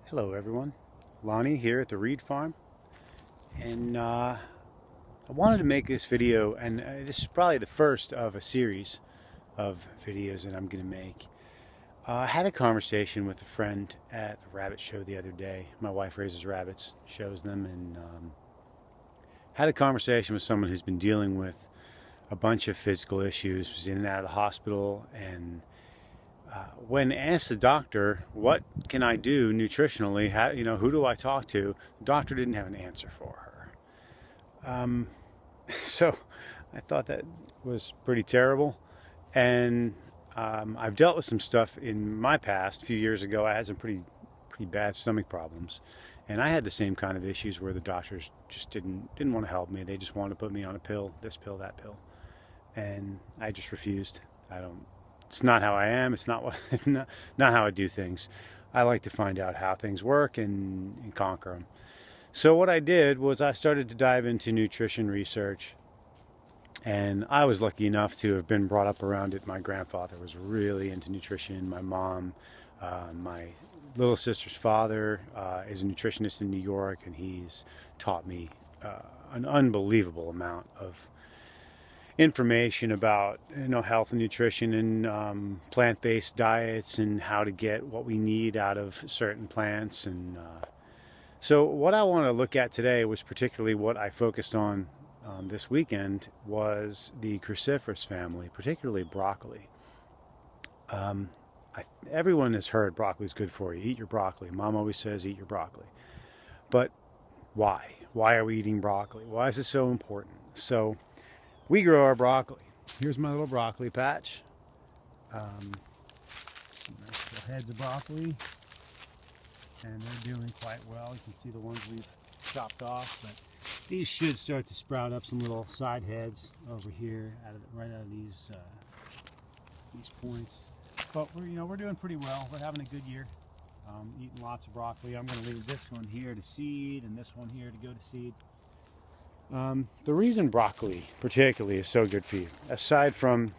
Hello everyone, Lonnie here at the Reed Farm, and I wanted to make this video, and this is probably the first of a series of videos that I'm going to make. I had a conversation with a friend at a rabbit show the other day. My wife raises rabbits, shows them, and had a conversation with someone who's been dealing with a bunch of physical issues, was in and out of the hospital, and when asked the doctor, what can I do nutritionally, who do I talk to, the doctor didn't have an answer for her. So I thought that was pretty terrible. And I've dealt with some stuff in my past. A few years ago, I had some pretty bad stomach problems. And I had the same kind of issues where the doctors just didn't want to help me. They just wanted to put me on a pill, this pill, that pill. And I just refused. It's not how I am. It's not not how I do things. I like to find out how things work and conquer them. So what I did was I started to dive into nutrition research, and I was lucky enough to have been brought up around it. My grandfather was really into nutrition. My mom, my little sister's father is a nutritionist in New York, and he's taught me an unbelievable amount of information about health and nutrition and plant-based diets and how to get what we need out of certain plants. And so what I want to look at today was particularly what I focused on this weekend was the cruciferous family, particularly broccoli. Everyone has heard broccoli is good for you. Eat your broccoli. Mom always says eat your broccoli. But why? Why are we eating broccoli? Why is it so important? So we grow our broccoli. Here's my little broccoli patch. Nice little heads of broccoli. And they're doing quite well. You can see the ones we've chopped off. But these should start to sprout up some little side heads over here, right out of these points. But we're doing pretty well. We're having a good year. Eating lots of broccoli. I'm going to leave this one here to seed and this one here to go to seed. The reason broccoli particularly is so good for you, aside from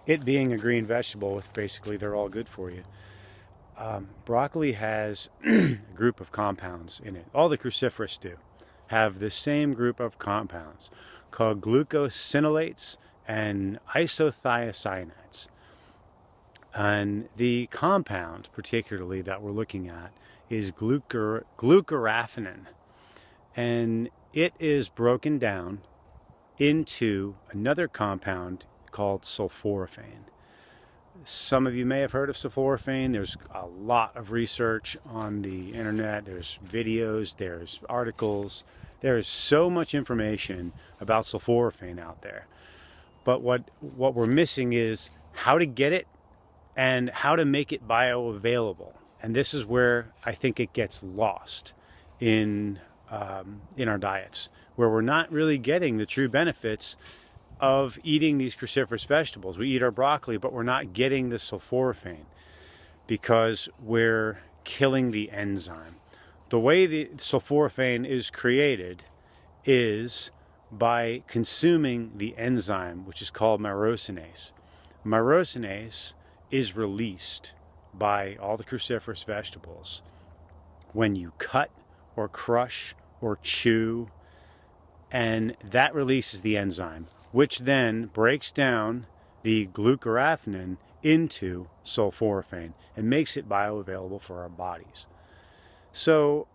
it being a green vegetable, with basically they're all good for you, broccoli has a group of compounds in it. All the cruciferous do have the same group of compounds called glucosinolates and isothiocyanates. And the compound particularly that we're looking at is glucoraphanin. And it is broken down into another compound called sulforaphane. Some of you may have heard of sulforaphane. There's a lot of research on the internet. There's videos, there's articles. There is so much information about sulforaphane out there. But what we're missing is how to get it and how to make it bioavailable. And this is where I think it gets lost in our diets, where we're not really getting the true benefits of eating these cruciferous vegetables. We eat our broccoli, but we're not getting the sulforaphane because we're killing the enzyme. The way the sulforaphane is created is by consuming the enzyme, which is called myrosinase. Myrosinase is released by all the cruciferous vegetables when you cut or crush or chew, and that releases the enzyme, which then breaks down the glucoraphanin into sulforaphane and makes it bioavailable for our bodies. So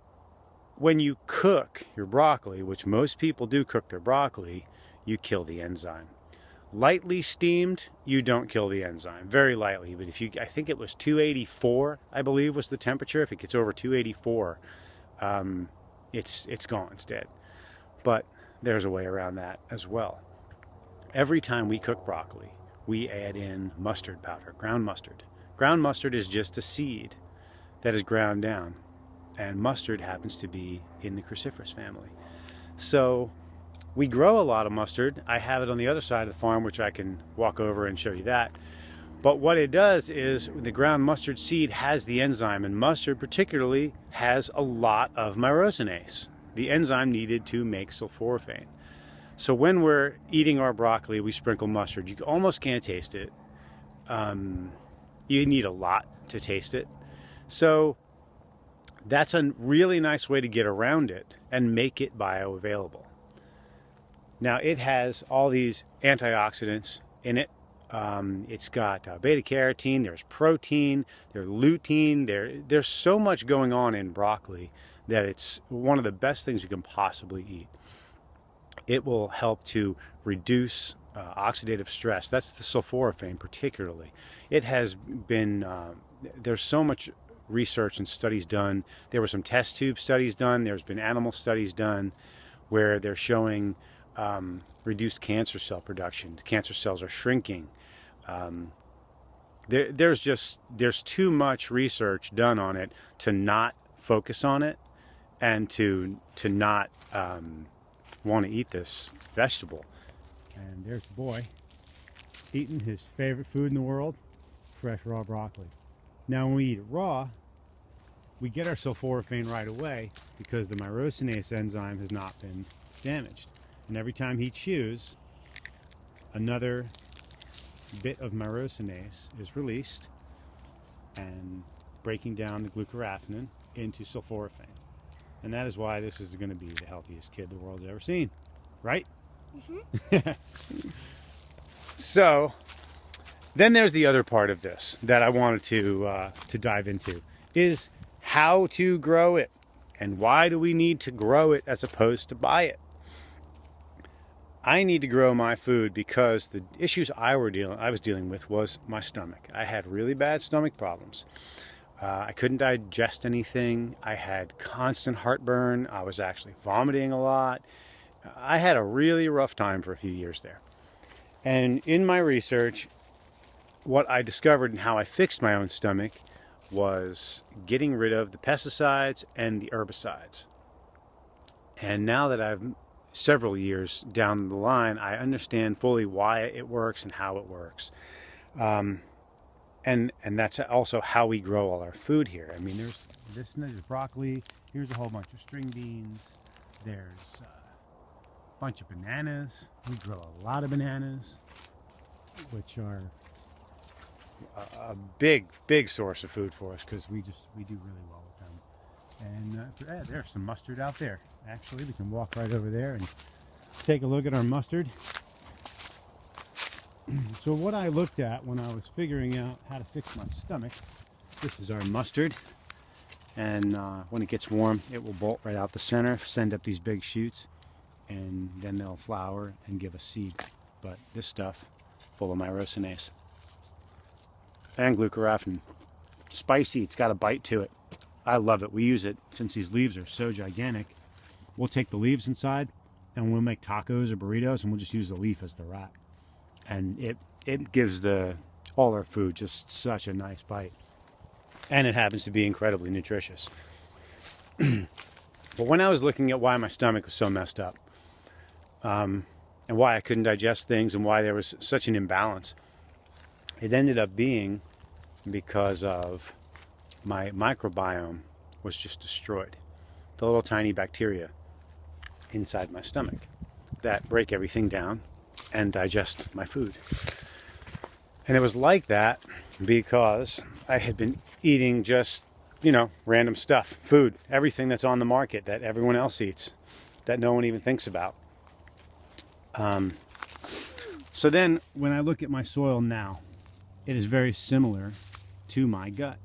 when you cook your broccoli, which most people do cook their broccoli, you kill the enzyme. Lightly steamed, you don't kill the enzyme, very lightly. But I think it was 284, I believe was the temperature. If it gets over 284, it's gone, it's dead. But there's a way around that as well. Every time we cook broccoli, we add in mustard powder, ground mustard. Ground mustard is just a seed that is ground down, and mustard happens to be in the cruciferous family. So we grow a lot of mustard. I have it on the other side of the farm, which I can walk over and show you that. But what it does is the ground mustard seed has the enzyme, and mustard particularly has a lot of myrosinase, the enzyme needed to make sulforaphane. So when we're eating our broccoli, we sprinkle mustard. You almost can't taste it. You need a lot to taste it. So that's a really nice way to get around it and make it bioavailable. Now, it has all these antioxidants in it. It's got beta carotene, there's protein, there's lutein, there's so much going on in broccoli that it's one of the best things you can possibly eat. It will help to reduce oxidative stress. That's the sulforaphane particularly. It has been, there's so much research and studies done. There were some test tube studies done. There's been animal studies done where they're showing reduced cancer cell production. Cancer cells are shrinking. There's too much research done on it to not focus on it and to not want to eat this vegetable. And there's the boy eating his favorite food in the world, fresh raw broccoli. Now when we eat it raw, we get our sulforaphane right away because the myrosinase enzyme has not been damaged. And every time he chews, another bit of myrosinase is released and breaking down the glucoraphanin into sulforaphane. And that is why this is going to be the healthiest kid the world's ever seen, right? Mm-hmm. So then there's the other part of this that I wanted to dive into, is how to grow it and why do we need to grow it as opposed to buy it. I need to grow my food because the issues I was dealing with was my stomach. I had really bad stomach problems. I couldn't digest anything. I had constant heartburn. I was actually vomiting a lot. I had a really rough time for a few years there. And in my research, what I discovered and how I fixed my own stomach was getting rid of the pesticides and the herbicides. And now that I've several years down the line, I understand fully why it works and how it works. And that's also how we grow all our food here. I mean, there's broccoli. Here's a whole bunch of string beans. There's a bunch of bananas. We grow a lot of bananas, which are a big source of food for us because we do really well with them. And there's some mustard out there. Actually, we can walk right over there and take a look at our mustard. So what I looked at when I was figuring out how to fix my stomach, this is our mustard. And when it gets warm, it will bolt right out the center, send up these big shoots, and then they'll flower and give us seed. But this stuff, full of myrosinase and glucoraphanin. Spicy, it's got a bite to it. I love it. We use it since these leaves are so gigantic. We'll take the leaves inside and we'll make tacos or burritos and we'll just use the leaf as the wrap. And it gives all our food just such a nice bite. And it happens to be incredibly nutritious. But when I was looking at why my stomach was so messed up, and why I couldn't digest things and why there was such an imbalance, it ended up being because of my microbiome was just destroyed. The little tiny bacteria inside my stomach that break everything down and digest my food. And it was like that because I had been eating just, random stuff, food, everything that's on the market that everyone else eats, that no one even thinks about. So then when I look at my soil now, it is very similar to my gut.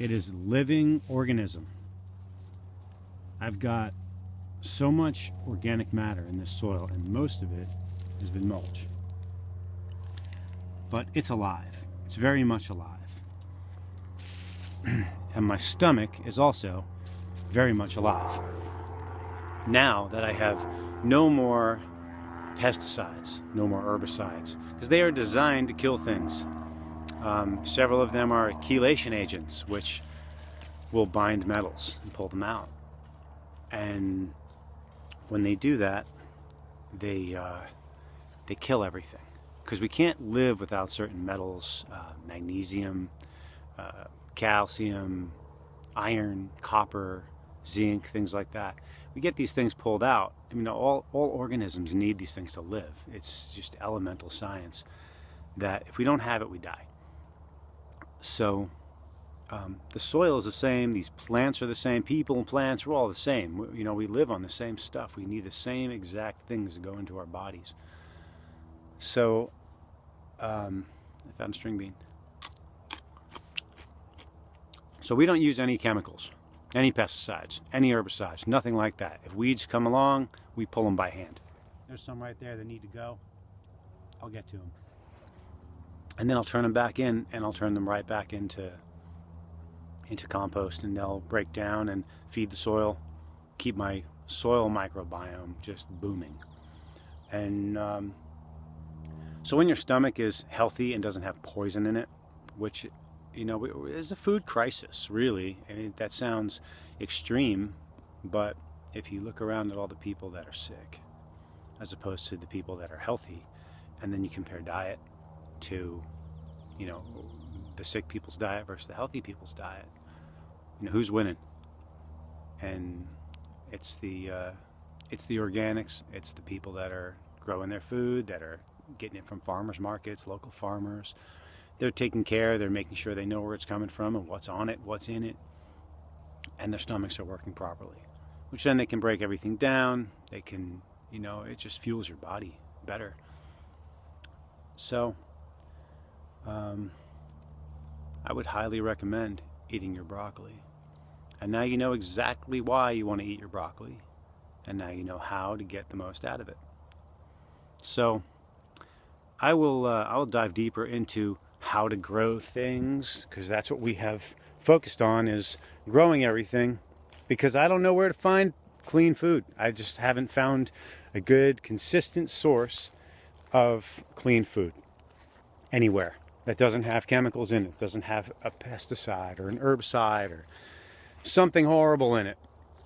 It is a living organism. I've got so much organic matter in this soil, and most of it has been mulch. But it's alive. It's very much alive. And my stomach is also very much alive. Now that I have no more pesticides, no more herbicides, because they are designed to kill things. Several of them are chelation agents, which will bind metals and pull them out. And when they do that, they kill everything. Because we can't live without certain metals, magnesium, calcium, iron, copper, zinc, things like that. We get these things pulled out. I mean, all organisms need these things to live. It's just elemental science that if we don't have it, we die. So the soil is the same, these plants are the same, people and plants, we're all the same. We live on the same stuff. We need the same exact things to go into our bodies. So, I found a string bean. So we don't use any chemicals, any pesticides, any herbicides, nothing like that. If weeds come along, we pull them by hand. There's some right there that need to go. I'll get to them. And then I'll turn them back in, and I'll turn them right back into compost, and they'll break down and feed the soil, keep my soil microbiome just booming. And so when your stomach is healthy and doesn't have poison in it, which is a food crisis, really. I mean, that sounds extreme, but if you look around at all the people that are sick as opposed to the people that are healthy, and then you compare diet to the sick people's diet versus the healthy people's diet, who's winning? And it's the organics. It's the people that are growing their food, that are getting it from farmers markets, local farmers. They're taking care, they're making sure they know where it's coming from and what's on it, what's in it, and their stomachs are working properly, which then they can break everything down. They can, it just fuels your body better. So I would highly recommend eating your broccoli. And now you know exactly why you want to eat your broccoli, and now you know how to get the most out of it. So I will dive deeper into how to grow things, because that's what we have focused on, is growing everything, because I don't know where to find clean food. I just haven't found a good consistent source of clean food anywhere that doesn't have chemicals in it, doesn't have a pesticide or an herbicide or something horrible in it.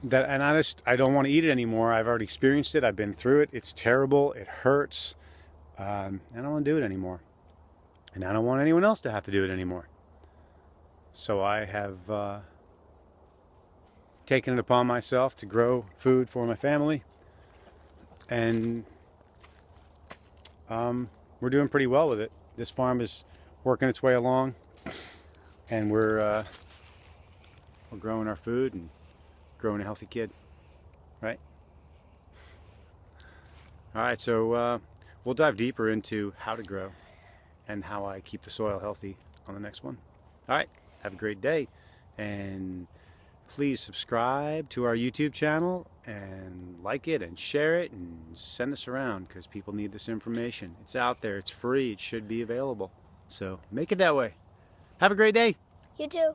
And I don't want to eat it anymore. I've already experienced it. I've been through it. It's terrible. It hurts. I don't want to do it anymore. And I don't want anyone else to have to do it anymore. So I have taken it upon myself to grow food for my family. And we're doing pretty well with it. This farm is working its way along. And we're growing our food and growing a healthy kid. Right? All right, so we'll dive deeper into how to grow and how I keep the soil healthy on the next one. All right, have a great day, and please subscribe to our YouTube channel and like it and share it and send us around, because people need this information. It's out there, it's free, it should be available. So make it that way. Have a great day. You too.